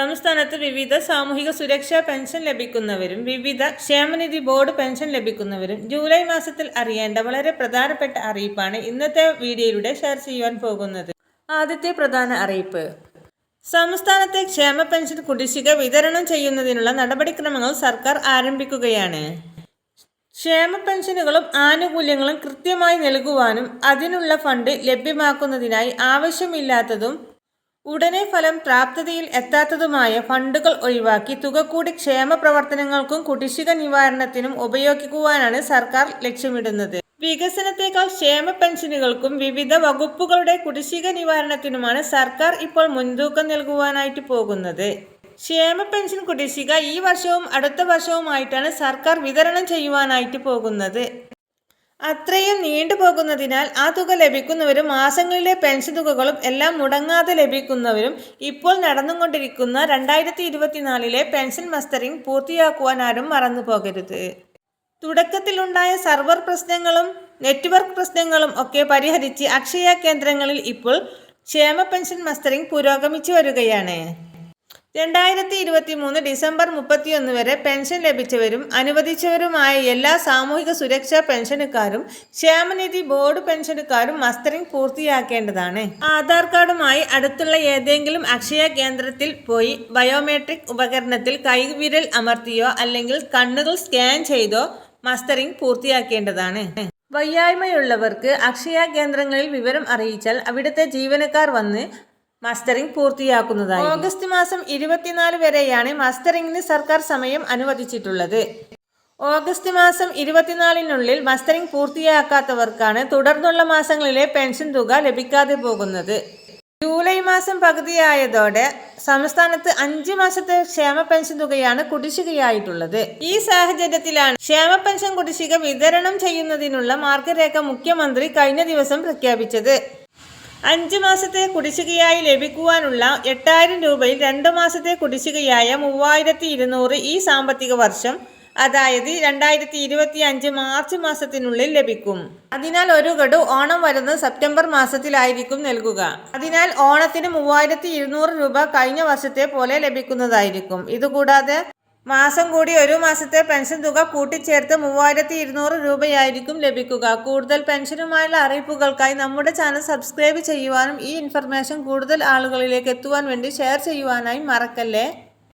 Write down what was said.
സംസ്ഥാനത്ത് വിവിധ സാമൂഹിക സുരക്ഷാ പെൻഷൻ ലഭിക്കുന്നവരും വിവിധ ക്ഷേമനിധി ബോർഡ് പെൻഷൻ ലഭിക്കുന്നവരും ജൂലൈ മാസത്തിൽ അറിയേണ്ട വളരെ പ്രധാനപ്പെട്ട അറിയിപ്പാണ് ഇന്നത്തെ വീഡിയോയിലൂടെ ഷെയർ ചെയ്യുവാൻ പോകുന്നത്. ആദ്യത്തെ പ്രധാന അറിയിപ്പ്: സംസ്ഥാനത്തെ ക്ഷേമ പെൻഷൻ കുടിശ്ശിക വിതരണം ചെയ്യുന്നതിനുള്ള നടപടിക്രമങ്ങൾ സർക്കാർ ആരംഭിക്കുകയാണ്. ക്ഷേമ പെൻഷനുകളും ആനുകൂല്യങ്ങളും കൃത്യമായി നൽകുവാനും അതിനുള്ള ഫണ്ട് ലഭ്യമാക്കുന്നതിനായി ആവശ്യമില്ലാത്തതും ഉടനെ ഫലം പ്രാപ്തതയിൽ എത്താത്തതുമായ ഫണ്ടുകൾ ഒഴിവാക്കി തുക കൂടി ക്ഷേമ പ്രവർത്തനങ്ങൾക്കും കുടിശ്ശിക നിവാരണത്തിനും ഉപയോഗിക്കുവാനാണ് സർക്കാർ ലക്ഷ്യമിടുന്നത്. വികസനത്തേക്കാൾ ക്ഷേമ പെൻഷനുകൾക്കും വിവിധ വകുപ്പുകളുടെ കുടിശ്ശിക നിവാരണത്തിനുമാണ് സർക്കാർ ഇപ്പോൾ മുൻതൂക്കം നൽകുവാനായിട്ട് പോകുന്നത്. ക്ഷേമ പെൻഷൻ കുടിശ്ശിക ഈ വർഷവും അടുത്ത വർഷവുമായിട്ടാണ് സർക്കാർ വിതരണം ചെയ്യുവാനായിട്ട് പോകുന്നത്. അത്രയും നീണ്ടുപോകുന്നതിനാൽ ആ തുക ലഭിക്കുന്നവരും മാസങ്ങളിലെ പെൻഷൻ തുകകളും എല്ലാം മുടങ്ങാതെ ലഭിക്കുന്നവരും ഇപ്പോൾ നടന്നുകൊണ്ടിരിക്കുന്ന 2024 പെൻഷൻ മസ്റ്ററിംഗ് പൂർത്തിയാക്കുവാൻ ആരും മറന്നു പോകരുത്. തുടക്കത്തിലുണ്ടായ സർവർ പ്രശ്നങ്ങളും നെറ്റ്വർക്ക് പ്രശ്നങ്ങളും ഒക്കെ പരിഹരിച്ച് അക്ഷയ കേന്ദ്രങ്ങളിൽ ഇപ്പോൾ ക്ഷേമ പെൻഷൻ മസ്റ്ററിംഗ് പുരോഗമിച്ചു വരികയാണ്. 2023 ഡിസംബർ 31 വരെ പെൻഷൻ ലഭിച്ചവരും അനുവദിച്ചവരുമായ എല്ലാ സാമൂഹിക സുരക്ഷാ പെൻഷനുകാരും ക്ഷേമനിധി ബോർഡ് പെൻഷനുകാരും മസ്റ്ററിംഗ് പൂർത്തിയാക്കേണ്ടതാണ്. ആധാർ കാർഡുമായി അടുത്തുള്ള ഏതെങ്കിലും അക്ഷയ കേന്ദ്രത്തിൽ പോയി ബയോമെട്രിക് ഉപകരണത്തിൽ കൈവിരൽ അമർത്തിയോ അല്ലെങ്കിൽ കണ്ണുകൾ സ്കാൻ ചെയ്തോ മസ്റ്ററിംഗ് പൂർത്തിയാക്കേണ്ടതാണ്. വയ്യായ്മയുള്ളവർക്ക് അക്ഷയ കേന്ദ്രങ്ങളിൽ വിവരം അറിയിച്ചാൽ അവിടുത്തെ ജീവനക്കാർ വന്ന് മസ്റ്ററിംഗ് പൂർത്തിയാക്കുന്നതായി. ഓഗസ്റ്റ് മാസം 24 വരെയാണ് മസ്റ്ററിംഗിന് സർക്കാർ സമയം അനുവദിച്ചിട്ടുള്ളത്. ഓഗസ്റ്റ് മാസം 24-നുള്ളിൽ മസ്റ്ററിംഗ് പൂർത്തിയാക്കാത്തവർക്കാണ് തുടർന്നുള്ള മാസങ്ങളിലെ പെൻഷൻ തുക ലഭിക്കാതെ പോകുന്നത്. ജൂലൈ മാസം പകുതിയായതോടെ സംസ്ഥാനത്ത് 5 മാസത്തെ ക്ഷേമ പെൻഷൻ തുകയാണ് കുടിശ്ശികയായിട്ടുള്ളത്. ഈ സാഹചര്യത്തിലാണ് ക്ഷേമ പെൻഷൻ കുടിശ്ശിക വിതരണം ചെയ്യുന്നതിനുള്ള മാർഗരേഖ മുഖ്യമന്ത്രി കഴിഞ്ഞ ദിവസം പ്രഖ്യാപിച്ചത്. 5 മാസത്തെ കുടിശ്ശികയായി ലഭിക്കുവാനുള്ള 8000 രൂപയിൽ 2 മാസത്തെ കുടിശ്ശികയായ 3200 ഈ സാമ്പത്തിക വർഷം, അതായത് 2025 മാർച്ച് മാസത്തിനുള്ളിൽ ലഭിക്കും. അതിനാൽ ഒരു ഗഡു ഓണം വരുന്ന സെപ്റ്റംബർ മാസത്തിലായിരിക്കും നൽകുക. അതിനാൽ ഓണത്തിന് 3200 രൂപ കഴിഞ്ഞ വർഷത്തെ പോലെ ലഭിക്കുന്നതായിരിക്കും. ഇതുകൂടാതെ മാസം കൂടി ഒരു മാസത്തെ പെൻഷൻ തുക കൂട്ടിച്ചേർത്ത് 3200 രൂപയായിരിക്കും ലഭിക്കുക. കൂടുതൽ പെൻഷനുമായുള്ള അറിയിപ്പുകൾക്കായി നമ്മുടെ ചാനൽ സബ്സ്ക്രൈബ് ചെയ്യുവാനും ഈ ഇൻഫർമേഷൻ കൂടുതൽ ആളുകളിലേക്ക് എത്തുവാൻ വേണ്ടി ഷെയർ ചെയ്യുവാനായി മറക്കല്ലേ.